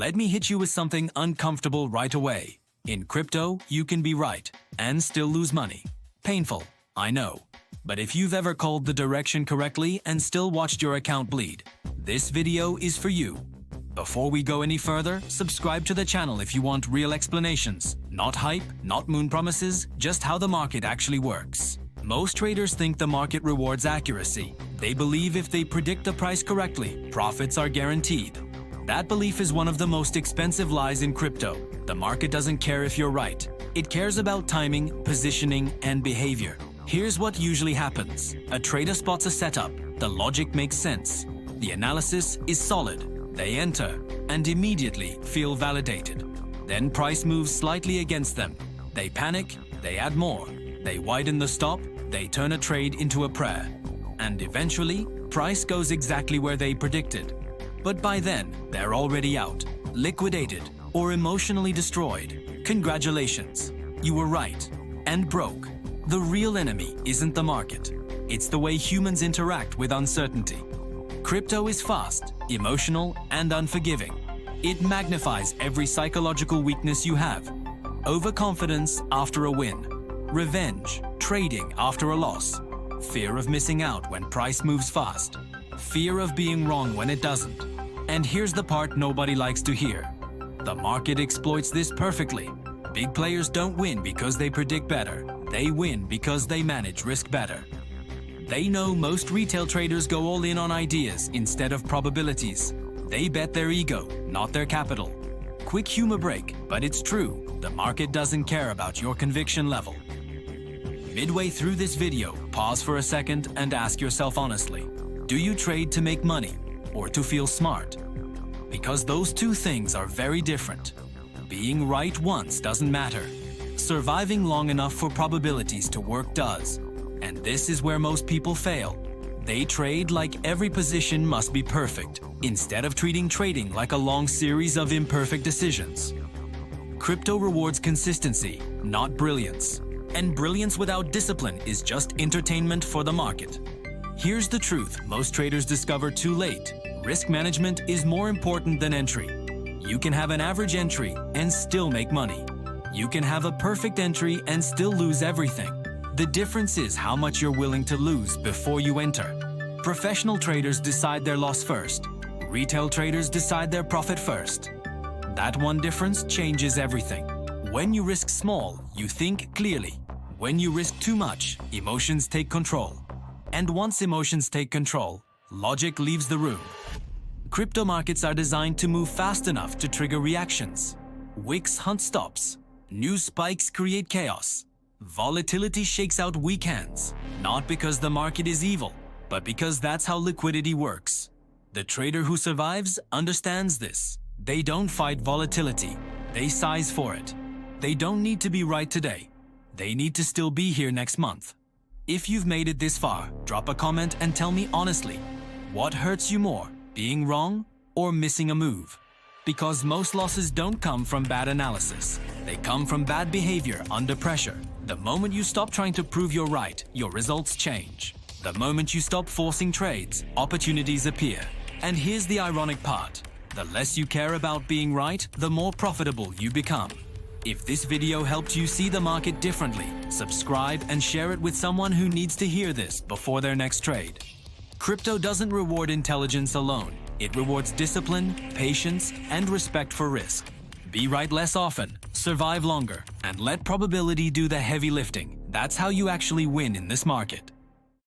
Let me hit you with something uncomfortable right away. In crypto, you can be right and still lose money. Painful, I know. But if you've ever called the direction correctly and still watched your account bleed, this video is for you. Before we go any further, subscribe to the channel if you want real explanations. Not hype, not moon promises, just how the market actually works. Most traders think the market rewards accuracy. They believe if they predict the price correctly, profits are guaranteed. That belief is one of the most expensive lies in crypto. The market doesn't care if you're right. It cares about timing, positioning, and behavior. Here's what usually happens. A trader spots a setup. The logic makes sense. The analysis is solid. They enter and immediately feel validated. Then price moves slightly against them. They panic, they add more. They widen the stop, they turn a trade into a prayer. And eventually, price goes exactly where they predicted. But by then, they're already out, liquidated, or emotionally destroyed. Congratulations, you were right and broke. The real enemy isn't the market. It's the way humans interact with uncertainty. Crypto is fast, emotional, and unforgiving. It magnifies every psychological weakness you have. Overconfidence after a win. Revenge, trading after a loss. Fear of missing out when price moves fast. Fear of being wrong when it doesn't. And here's the part nobody likes to hear. The market exploits this perfectly. Big players don't win because they predict better. They win because they manage risk better. They know most retail traders go all in on ideas instead of probabilities. They bet their ego, not their capital. Quick humor break, but it's true. The market doesn't care about your conviction level. Midway through this video, pause for a second and ask yourself honestly, do you trade to make money or to feel smart? Because those two things are very different. Being right once doesn't matter. Surviving long enough for probabilities to work does. And this is where most people fail. They trade like every position must be perfect, instead of treating trading like a long series of imperfect decisions. Crypto rewards consistency, not brilliance. And brilliance without discipline is just entertainment for the market. Here's the truth most traders discover too late. Risk management is more important than entry. You can have an average entry and still make money. You can have a perfect entry and still lose everything. The difference is how much you're willing to lose before you enter. Professional traders decide their loss first. Retail traders decide their profit first. That one difference changes everything. When you risk small, you think clearly. When you risk too much, emotions take control. And once emotions take control, logic leaves the room. Crypto markets are designed to move fast enough to trigger reactions. Wicks hunt stops. New spikes create chaos. Volatility shakes out weak hands. Not because the market is evil, but because that's how liquidity works. The trader who survives understands this. They don't fight volatility. They size for it. They don't need to be right today. They need to still be here next month. If you've made it this far, drop a comment and tell me honestly, what hurts you more, being wrong or missing a move? Because most losses don't come from bad analysis. They come from bad behavior under pressure. The moment you stop trying to prove you're right, your results change. The moment you stop forcing trades, opportunities appear. And here's the ironic part. The less you care about being right, the more profitable you become. If this video helped you see the market differently, subscribe and share it with someone who needs to hear this before their next trade. Crypto doesn't reward intelligence alone. It rewards discipline, patience, and respect for risk. Be right less often, survive longer, and let probability do the heavy lifting. That's how you actually win in this market.